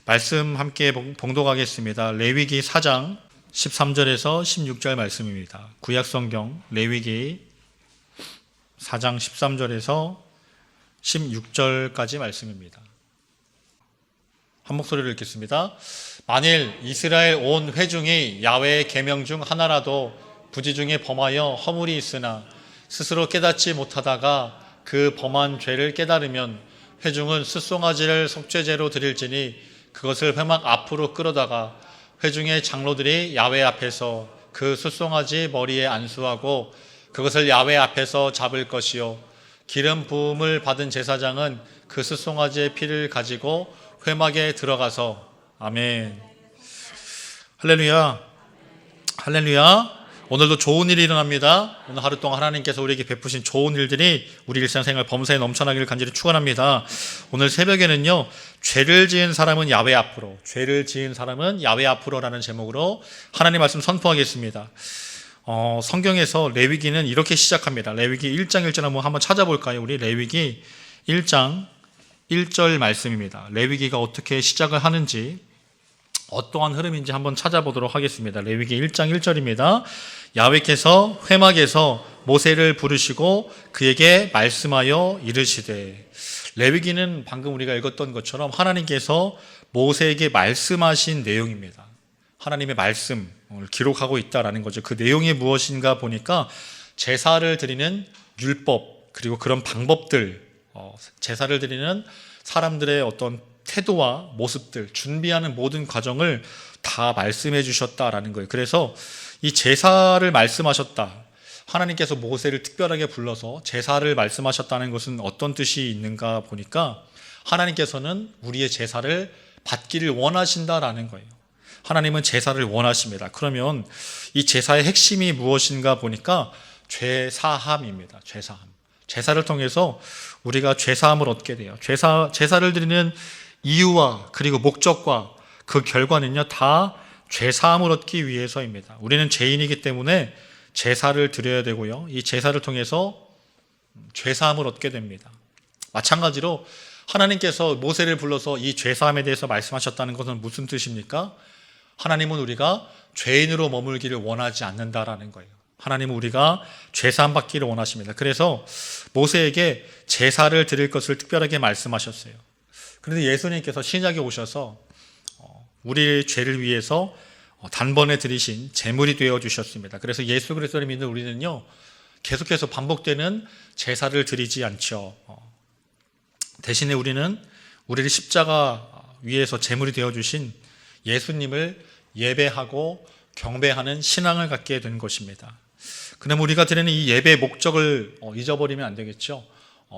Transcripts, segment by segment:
말씀 함께 봉독하겠습니다. 레위기 4장 13절에서 16절 말씀입니다. 구약성경 레위기 4장 13절에서 16절까지 말씀입니다. 한 목소리로 읽겠습니다. 만일 이스라엘 온 회중이 야훼의 계명 중 하나라도 부지 중에 범하여 허물이 있으나 스스로 깨닫지 못하다가 그 범한 죄를 깨달으면 회중은 숫송아지를 속죄제로 드릴지니 그것을 회막 앞으로 끌어다가 회중의 장로들이 야훼 앞에서 그 숫송아지 머리에 안수하고 그것을 야훼 앞에서 잡을 것이요 기름 부음을 받은 제사장은 그 숫송아지의 피를 가지고 회막에 들어가서 아멘. 할렐루야. 할렐루야. 오늘도 좋은 일이 일어납니다. 오늘 하루 동안 하나님께서 우리에게 베푸신 좋은 일들이 우리 일상생활 범사에 넘쳐나기를 간절히 축원합니다. 오늘 새벽에는요, 죄를 지은 사람은 야훼 앞으로, 죄를 지은 사람은 야훼 앞으로라는 제목으로 하나님 말씀 선포하겠습니다. 성경에서 레위기는 이렇게 시작합니다. 레위기 1장 1절 한번 찾아볼까요? 우리 레위기 1장 1절 말씀입니다. 레위기가 어떻게 시작을 하는지, 어떠한 흐름인지 한번 찾아보도록 하겠습니다. 레위기 1장 1절입니다. 야훼께서 회막에서 모세를 부르시고 그에게 말씀하여 이르시되. 레위기는 방금 우리가 읽었던 것처럼 하나님께서 모세에게 말씀하신 내용입니다. 하나님의 말씀을 기록하고 있다라는 거죠. 그 내용이 무엇인가 보니까 제사를 드리는 율법, 그리고 그런 방법들, 제사를 드리는 사람들의 어떤 태도와 모습들, 준비하는 모든 과정을 다 말씀해 주셨다라는 거예요. 그래서 이 제사를 말씀하셨다. 하나님께서 모세를 특별하게 불러서 제사를 말씀하셨다는 것은 어떤 뜻이 있는가 보니까 하나님께서는 우리의 제사를 받기를 원하신다라는 거예요. 하나님은 제사를 원하십니다. 그러면 이 제사의 핵심이 무엇인가 보니까 죄사함입니다. 죄사함. 제사를 통해서 우리가 죄사함을 얻게 돼요. 제사를 드리는 이유와 그리고 목적과 그 결과는요, 다 죄사함을 얻기 위해서입니다. 우리는 죄인이기 때문에 제사를 드려야 되고요, 이 제사를 통해서 죄사함을 얻게 됩니다. 마찬가지로 하나님께서 모세를 불러서 이 죄사함에 대해서 말씀하셨다는 것은 무슨 뜻입니까? 하나님은 우리가 죄인으로 머물기를 원하지 않는다라는 거예요. 하나님은 우리가 죄사함 받기를 원하십니다. 그래서 모세에게 제사를 드릴 것을 특별하게 말씀하셨어요. 그런데 예수님께서 신약에 오셔서 우리의 죄를 위해서 단번에 드리신 제물이 되어 주셨습니다. 그래서 예수 그리스도를 믿는 우리는요, 계속해서 반복되는 제사를 드리지 않죠. 대신에 우리는 우리를 십자가 위에서 제물이 되어 주신 예수님을 예배하고 경배하는 신앙을 갖게 된 것입니다. 그럼 우리가 드리는 이 예배의 목적을 잊어버리면 안 되겠죠.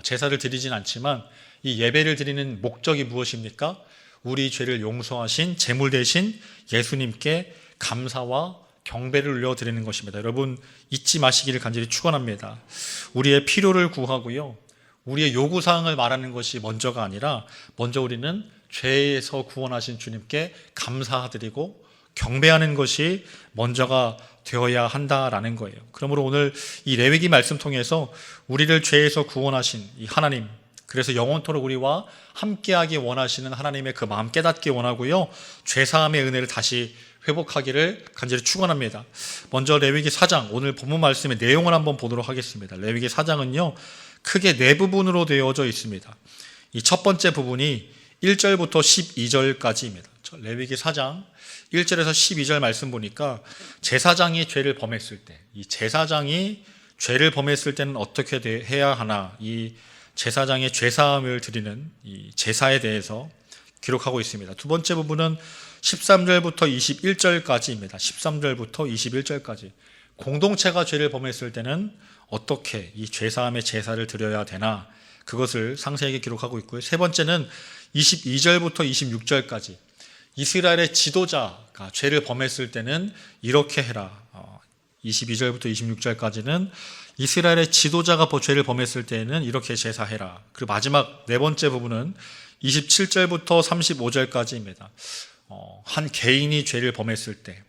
제사를 드리진 않지만 이 예배를 드리는 목적이 무엇입니까? 우리 죄를 용서하신 제물 대신 예수님께 감사와 경배를 올려드리는 것입니다. 여러분 잊지 마시기를 간절히 축원합니다. 우리의 필요를 구하고요, 우리의 요구사항을 말하는 것이 먼저가 아니라 먼저 우리는 죄에서 구원하신 주님께 감사드리고 경배하는 것이 먼저가 되어야 한다라는 거예요. 그러므로 오늘 이 레위기 말씀 통해서 우리를 죄에서 구원하신 이 하나님, 그래서 영원토록 우리와 함께하기 원하시는 하나님의 그 마음 깨닫기 원하고요, 죄사함의 은혜를 다시 회복하기를 간절히 축원합니다. 먼저 레위기 4장, 오늘 본문 말씀의 내용을 한번 보도록 하겠습니다. 레위기 4장은요, 크게 네 부분으로 되어져 있습니다. 이 첫 번째 부분이 1절부터 12절까지입니다. 레위기 4장 1절에서 12절 말씀 보니까 제사장이 죄를 범했을 때, 이 제사장이 죄를 범했을 때는 어떻게 해야 하나, 이 제사장의 죄사함을 드리는 이 제사에 대해서 기록하고 있습니다. 두 번째 부분은 13절부터 21절까지입니다. 13절부터 21절까지 공동체가 죄를 범했을 때는 어떻게 이 죄사함의 제사를 드려야 되나, 그것을 상세하게 기록하고 있고요. 세 번째는 22절부터 26절까지 이스라엘의 지도자가 죄를 범했을 때는 이렇게 해라. 22절부터 26절까지는 이스라엘의 지도자가 죄를 범했을 때는 이렇게 제사해라. 그리고 마지막 네 번째 부분은 27절부터 35절까지입니다. 한 개인이 죄를 범했을 때,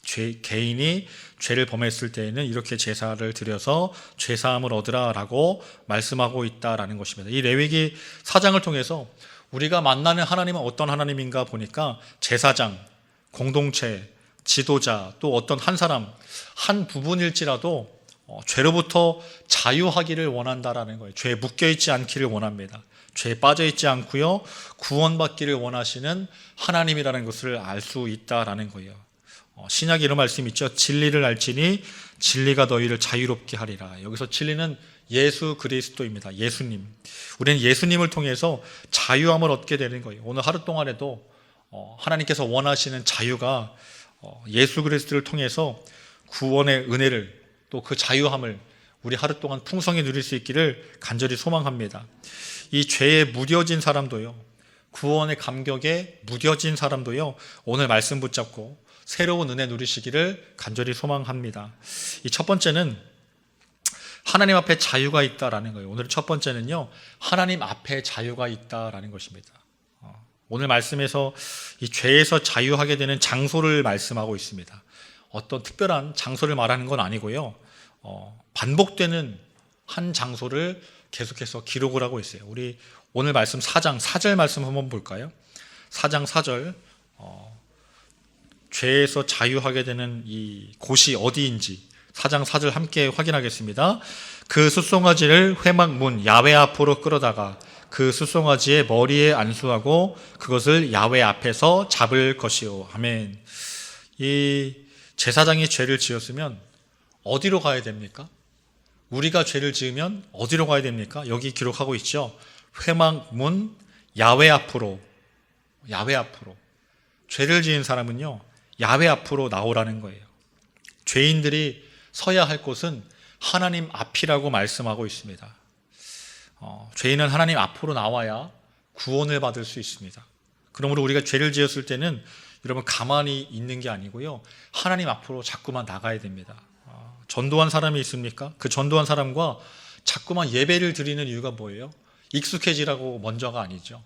개인이 죄를 범했을 때에는 이렇게 제사를 드려서 죄사함을 얻으라라고 말씀하고 있다라는 것입니다. 이 레위기 4장을 통해서 우리가 만나는 하나님은 어떤 하나님인가 보니까 제사장, 공동체, 지도자, 또 어떤 한 사람, 한 부분일지라도 죄로부터 자유하기를 원한다라는 거예요. 죄에 묶여있지 않기를 원합니다. 죄에 빠져있지 않고요, 구원받기를 원하시는 하나님이라는 것을 알 수 있다라는 거예요. 신약에 이런 말씀이 있죠. 진리를 알지니 진리가 너희를 자유롭게 하리라. 여기서 진리는 예수 그리스도입니다. 예수님. 우리는 예수님을 통해서 자유함을 얻게 되는 거예요. 오늘 하루 동안에도 하나님께서 원하시는 자유가 예수 그리스도를 통해서 구원의 은혜를, 또 그 자유함을 우리 하루 동안 풍성히 누릴 수 있기를 간절히 소망합니다. 이 죄에 무뎌진 사람도요, 구원의 감격에 무뎌진 사람도요, 오늘 말씀 붙잡고 새로운 은혜 누리시기를 간절히 소망합니다. 이 첫 번째는 하나님 앞에 자유가 있다라는 거예요. 오늘 첫 번째는요, 하나님 앞에 자유가 있다라는 것입니다. 오늘 말씀에서 이 죄에서 자유하게 되는 장소를 말씀하고 있습니다. 어떤 특별한 장소를 말하는 건 아니고요, 반복되는 한 장소를 계속해서 기록을 하고 있어요. 우리 오늘 말씀 4장 4절 말씀 한번 볼까요? 4장 4절, 죄에서 자유하게 되는 이 곳이 어디인지 4장 4절 함께 확인하겠습니다. 그 숫송아지를 회막문 야훼 앞으로 끌어다가 그 숫송아지의 머리에 안수하고 그것을 야훼 앞에서 잡을 것이요. 아멘. 이 제사장이 죄를 지었으면 어디로 가야 됩니까? 우리가 죄를 지으면 어디로 가야 됩니까? 여기 기록하고 있죠. 회막문 야훼 앞으로. 야훼 앞으로. 죄를 지은 사람은요, 야훼 앞으로 나오라는 거예요. 죄인들이 서야 할 곳은 하나님 앞이라고 말씀하고 있습니다. 죄인은 하나님 앞으로 나와야 구원을 받을 수 있습니다. 그러므로 우리가 죄를 지었을 때는 여러분 가만히 있는 게 아니고요, 하나님 앞으로 자꾸만 나가야 됩니다. 전도한 사람이 있습니까? 그 전도한 사람과 자꾸만 예배를 드리는 이유가 뭐예요? 익숙해지라고 먼저가 아니죠.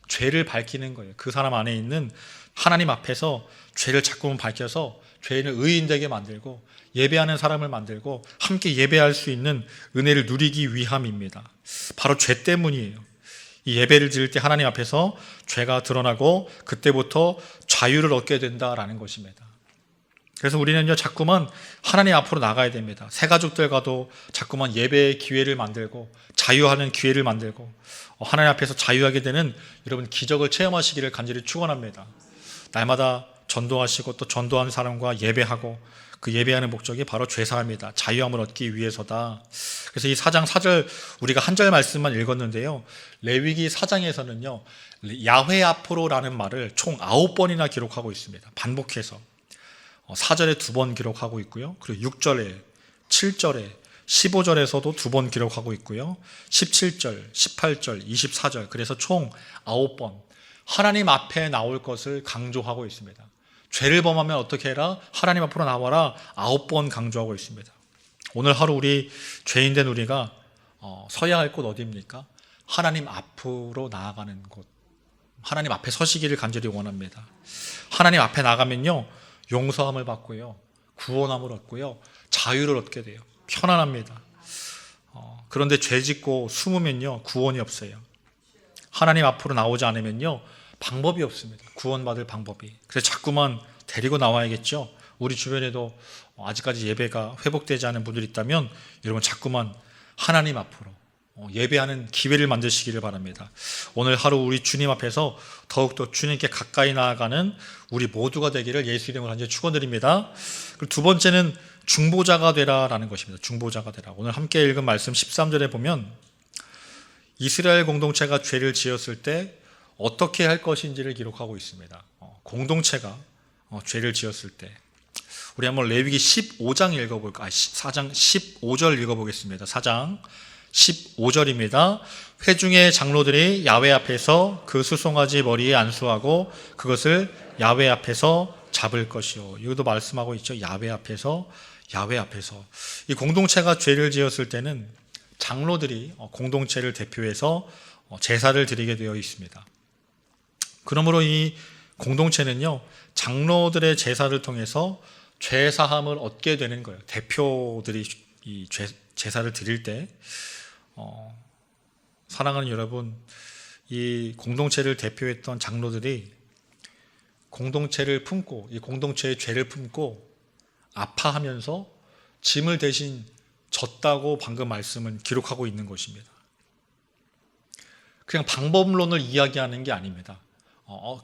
죄를 밝히는 거예요. 그 사람 안에 있는 하나님 앞에서 죄를 자꾸만 밝혀서 죄인을 의인되게 만들고 예배하는 사람을 만들고 함께 예배할 수 있는 은혜를 누리기 위함입니다. 바로 죄 때문이에요. 이 예배를 드릴 때 하나님 앞에서 죄가 드러나고 그때부터 자유를 얻게 된다라는 것입니다. 그래서 우리는요, 자꾸만 하나님 앞으로 나가야 됩니다. 새 가족들과도 자꾸만 예배의 기회를 만들고 자유하는 기회를 만들고 하나님 앞에서 자유하게 되는 여러분 기적을 체험하시기를 간절히 축원합니다. 날마다 전도하시고 또 전도하는 사람과 예배하고 그 예배하는 목적이 바로 죄사함이다. 자유함을 얻기 위해서다. 그래서 이 4장 4절 우리가 한 절 말씀만 읽었는데요, 레위기 4장에서는요 야훼 앞으로라는 말을 총 9번이나 기록하고 있습니다. 반복해서 4절에 2번 기록하고 있고요, 그리고 6절에 7절에 15절에서도 2번 기록하고 있고요, 17절, 18절, 24절, 그래서 총 9번 하나님 앞에 나올 것을 강조하고 있습니다. 죄를 범하면 어떻게 해라? 하나님 앞으로 나와라. 9번 강조하고 있습니다. 오늘 하루 우리 죄인된 우리가 서야 할 곳 어디입니까? 하나님 앞으로 나아가는 곳, 하나님 앞에 서시기를 간절히 원합니다. 하나님 앞에 나가면요, 용서함을 받고요, 구원함을 얻고요, 자유를 얻게 돼요. 편안합니다. 그런데 죄 짓고 숨으면요, 구원이 없어요. 하나님 앞으로 나오지 않으면요, 방법이 없습니다. 구원받을 방법이. 그래서 자꾸만 데리고 나와야겠죠. 우리 주변에도 아직까지 예배가 회복되지 않은 분들이 있다면 여러분 자꾸만 하나님 앞으로 예배하는 기회를 만드시기를 바랍니다. 오늘 하루 우리 주님 앞에서 더욱더 주님께 가까이 나아가는 우리 모두가 되기를 예수 이름으로 간절히 축원드립니다. 그리고 두 번째는 중보자가 되라라는 것입니다. 중보자가 되라. 오늘 함께 읽은 말씀 13절에 보면 이스라엘 공동체가 죄를 지었을 때 어떻게 할 것인지를 기록하고 있습니다. 공동체가 죄를 지었을 때 우리 한번 레위기 15장 읽어볼까? 4장 15절 읽어보겠습니다. 4장 15절입니다. 회중의 장로들이 야훼 앞에서 그 숫송아지 머리에 안수하고 그것을 야훼 앞에서 잡을 것이요. 이것도 말씀하고 있죠. 야훼 앞에서, 야훼 앞에서. 이 공동체가 죄를 지었을 때는 장로들이 공동체를 대표해서 제사를 드리게 되어 있습니다. 그러므로 이 공동체는요, 장로들의 제사를 통해서 죄사함을 얻게 되는 거예요. 대표들이 이 제사를 드릴 때, 사랑하는 여러분, 이 공동체를 대표했던 장로들이 공동체를 품고 이 공동체의 죄를 품고 아파하면서 짐을 대신 졌다고 방금 말씀은 기록하고 있는 것입니다. 그냥 방법론을 이야기하는 게 아닙니다.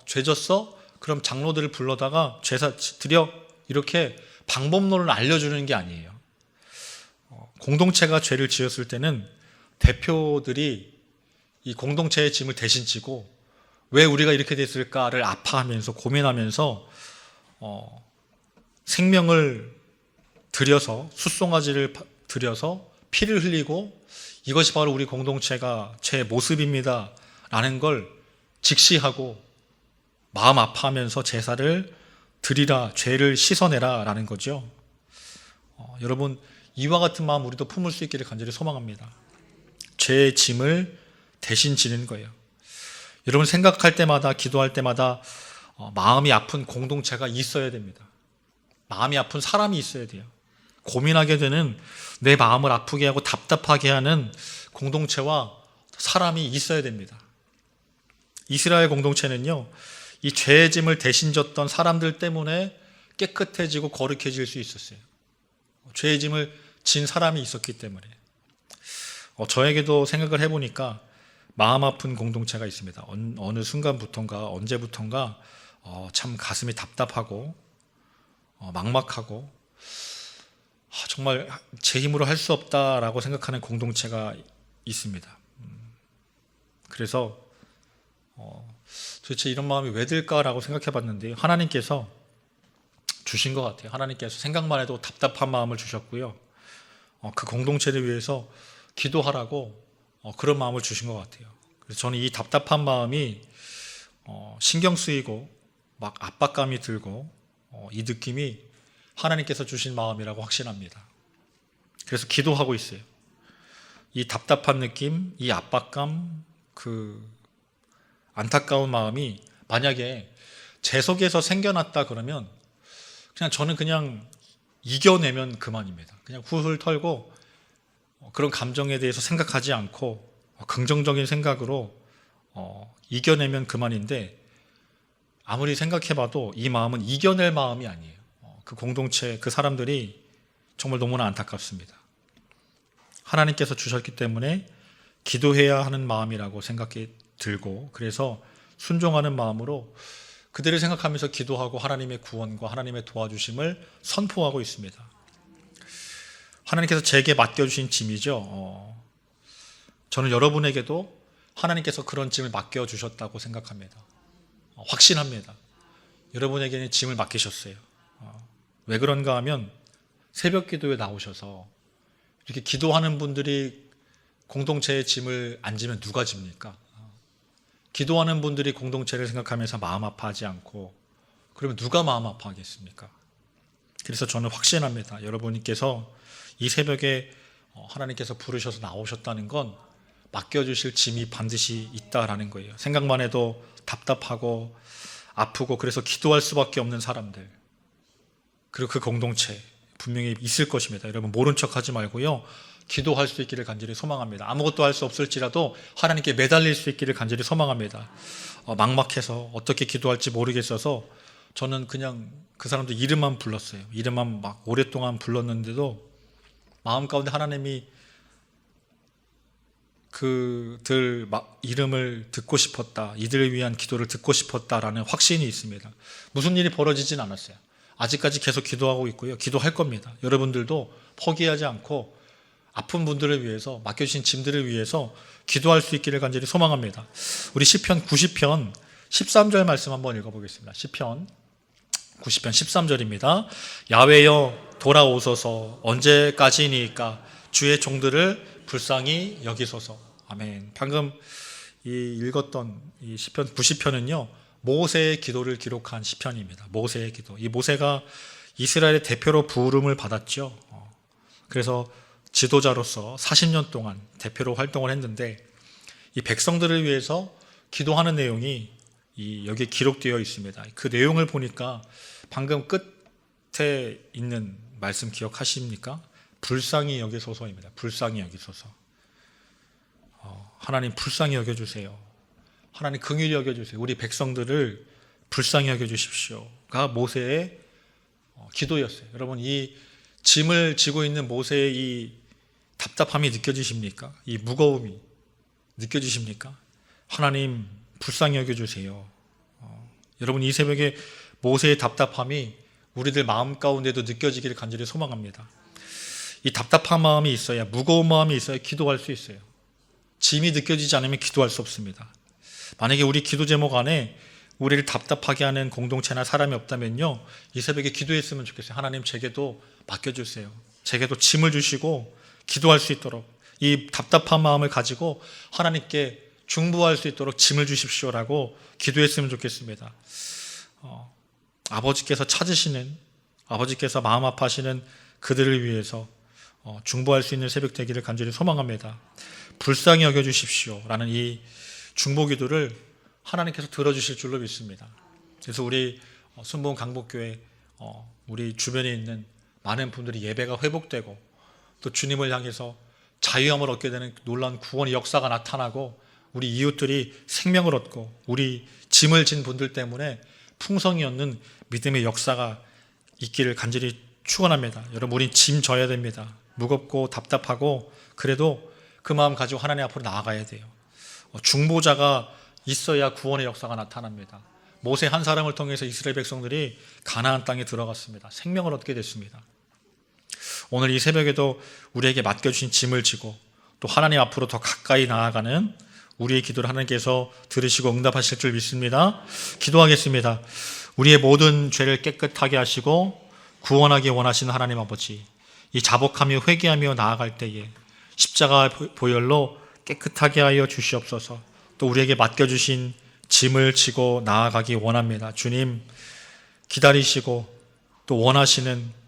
죄 졌어? 그럼 장로들을 불러다가 제사 드려 이렇게 방법론을 알려주는 게 아니에요. 공동체가 죄를 지었을 때는 대표들이 이 공동체의 짐을 대신 지고 왜 우리가 이렇게 됐을까를 아파하면서 고민하면서 생명을 들여서 숫송아지를 들여서 피를 흘리고 이것이 바로 우리 공동체가 제 모습입니다 라는 걸 직시하고 마음 아파하면서 제사를 드리라, 죄를 씻어내라 라는 거죠. 여러분, 이와 같은 마음 우리도 품을 수 있기를 간절히 소망합니다. 죄의 짐을 대신 지는 거예요. 여러분, 생각할 때마다 기도할 때마다 마음이 아픈 공동체가 있어야 됩니다. 마음이 아픈 사람이 있어야 돼요. 고민하게 되는, 내 마음을 아프게 하고 답답하게 하는 공동체와 사람이 있어야 됩니다. 이스라엘 공동체는요, 이 죄의 짐을 대신 졌던 사람들 때문에 깨끗해지고 거룩해질 수 있었어요. 죄의 짐을 진 사람이 있었기 때문에. 저에게도 생각을 해보니까 마음 아픈 공동체가 있습니다. 어느 순간부턴가 언제부턴가 참 가슴이 답답하고 막막하고 정말 제 힘으로 할 수 없다라고 생각하는 공동체가 있습니다. 그래서 도대체 이런 마음이 왜 들까라고 생각해 봤는데 하나님께서 주신 것 같아요. 하나님께서 생각만 해도 답답한 마음을 주셨고요. 그 공동체를 위해서 기도하라고 그런 마음을 주신 것 같아요. 그래서 저는 이 답답한 마음이 신경 쓰이고 막 압박감이 들고 이 느낌이 하나님께서 주신 마음이라고 확신합니다. 그래서 기도하고 있어요. 이 답답한 느낌, 이 압박감, 그 안타까운 마음이 만약에 제 속에서 생겨났다 그러면 저는 그냥 이겨내면 그만입니다. 그냥 훌훌 털고 그런 감정에 대해서 생각하지 않고 긍정적인 생각으로 이겨내면 그만인데 아무리 생각해봐도 이 마음은 이겨낼 마음이 아니에요. 그 공동체, 그 사람들이 정말 너무나 안타깝습니다. 하나님께서 주셨기 때문에 기도해야 하는 마음이라고 생각이 들고 그래서 순종하는 마음으로 그들을 생각하면서 기도하고 하나님의 구원과 하나님의 도와주심을 선포하고 있습니다. 하나님께서 제게 맡겨주신 짐이죠. 저는 여러분에게도 하나님께서 그런 짐을 맡겨주셨다고 생각합니다. 확신합니다. 여러분에게는 짐을 맡기셨어요. 왜 그런가 하면 새벽 기도에 나오셔서 이렇게 기도하는 분들이 공동체의 짐을 안 지면 누가 집니까? 기도하는 분들이 공동체를 생각하면서 마음 아파하지 않고 그러면 누가 마음 아파하겠습니까? 그래서 저는 확신합니다. 여러분께서 이 새벽에 하나님께서 부르셔서 나오셨다는 건 맡겨주실 짐이 반드시 있다라는 거예요. 생각만 해도 답답하고 아프고 그래서 기도할 수밖에 없는 사람들 그리고 그 공동체 분명히 있을 것입니다. 여러분 모른 척하지 말고요. 기도할 수 있기를 간절히 소망합니다. 아무것도 할 수 없을지라도 하나님께 매달릴 수 있기를 간절히 소망합니다. 막막해서 어떻게 기도할지 모르겠어서 저는 그냥 그 사람들 이름만 불렀어요. 이름만 막 오랫동안 불렀는데도 마음 가운데 하나님이 그들 이름을 듣고 싶었다. 이들을 위한 기도를 듣고 싶었다라는 확신이 있습니다. 무슨 일이 벌어지진 않았어요. 아직까지 계속 기도하고 있고요. 기도할 겁니다. 여러분들도 포기하지 않고 아픈 분들을 위해서 맡겨주신 짐들을 위해서 기도할 수 있기를 간절히 소망합니다. 우리 시편 90편 13절 말씀 한번 읽어보겠습니다. 시편 90편 13절입니다. 야훼여 돌아오소서 언제까지니까 주의 종들을 불쌍히 여기소서. 아멘. 방금 읽었던 이 시편 90편은요. 모세의 기도를 기록한 시편입니다. 모세의 기도. 이 모세가 이스라엘의 대표로 부름을 받았죠. 그래서 지도자로서 40년 동안 대표로 활동을 했는데 이 백성들을 위해서 기도하는 내용이 여기에 기록되어 있습니다. 그 내용을 보니까 방금 끝에 있는 말씀 기억하십니까? 불쌍히 여기소서입니다. 불쌍히 여기소서. 하나님 불쌍히 여겨주세요. 하나님 긍휼히 여겨주세요. 우리 백성들을 불쌍히 여겨주십시오가 모세의 기도였어요. 여러분, 이 짐을 지고 있는 모세의 이 답답함이 느껴지십니까? 이 무거움이 느껴지십니까? 하나님 불쌍히 여겨주세요. 여러분, 이 새벽에 모세의 답답함이 우리들 마음 가운데도 느껴지기를 간절히 소망합니다. 이 답답한 마음이 있어야, 무거운 마음이 있어야 기도할 수 있어요. 짐이 느껴지지 않으면 기도할 수 없습니다. 만약에 우리 기도 제목 안에 우리를 답답하게 하는 공동체나 사람이 없다면요, 이 새벽에 기도했으면 좋겠어요. 하나님, 제게도 맡겨주세요. 제게도 짐을 주시고 기도할 수 있도록, 이 답답한 마음을 가지고 하나님께 중보할 수 있도록 짐을 주십시오라고 기도했으면 좋겠습니다. 아버지께서 찾으시는, 아버지께서 마음 아파하시는 그들을 위해서 중보할 수 있는 새벽 되기를 간절히 소망합니다. 불쌍히 여겨주십시오 라는 이 중보 기도를 하나님께서 들어주실 줄로 믿습니다. 그래서 우리 순복음 강복교회 우리 주변에 있는 많은 분들이 예배가 회복되고 또 주님을 향해서 자유함을 얻게 되는 놀라운 구원의 역사가 나타나고, 우리 이웃들이 생명을 얻고, 우리 짐을 진 분들 때문에 풍성이 얻는 믿음의 역사가 있기를 간절히 축원합니다. 여러분, 우린 짐 져야 됩니다. 무겁고 답답하고, 그래도 그 마음 가지고 하나님 앞으로 나아가야 돼요. 중보자가 있어야 구원의 역사가 나타납니다. 모세 한 사람을 통해서 이스라엘 백성들이 가나안 땅에 들어갔습니다. 생명을 얻게 됐습니다. 오늘 이 새벽에도 우리에게 맡겨주신 짐을 지고 또 하나님 앞으로 더 가까이 나아가는 우리의 기도를 하나님께서 들으시고 응답하실 줄 믿습니다. 기도하겠습니다. 우리의 모든 죄를 깨끗하게 하시고 구원하기 원하시는 하나님 아버지, 이 자복하며 회개하며 나아갈 때에 십자가 보혈로 깨끗하게 하여 주시옵소서. 또 우리에게 맡겨주신 짐을 지고 나아가기 원합니다. 주님, 기다리시고 또 원하시는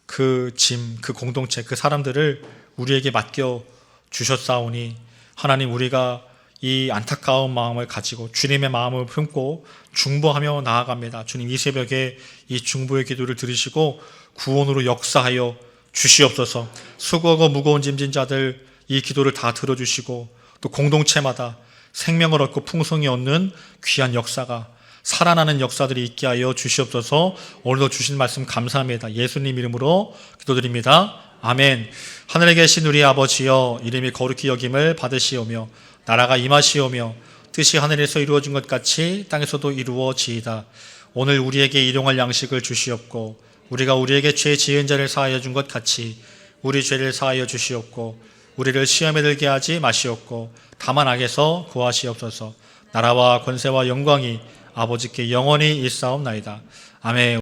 그 짐, 그 공동체, 그 사람들을 우리에게 맡겨주셨사오니 하나님, 우리가 이 안타까운 마음을 가지고 주님의 마음을 품고 중보하며 나아갑니다. 주님, 이 새벽에 이 중보의 기도를 들으시고 구원으로 역사하여 주시옵소서. 수고하고 무거운 짐진 자들 이 기도를 다 들어주시고 또 공동체마다 생명을 얻고 풍성히 얻는 귀한 역사가, 살아나는 역사들이 있게 하여 주시옵소서. 오늘도 주신 말씀 감사합니다. 예수님 이름으로 기도드립니다. 아멘. 하늘에 계신 우리 아버지여, 이름이 거룩히 여김을 받으시오며 나라가 임하시오며 뜻이 하늘에서 이루어진 것 같이 땅에서도 이루어지이다. 오늘 우리에게 일용할 양식을 주시옵고 우리가 우리에게 죄 지은 자를 사하여 준 것 같이 우리 죄를 사하여 주시옵고 우리를 시험에 들게 하지 마시옵고 다만 악에서 구하시옵소서. 나라와 권세와 영광이 아버지께 영원히 있사옵나이다. 아멘.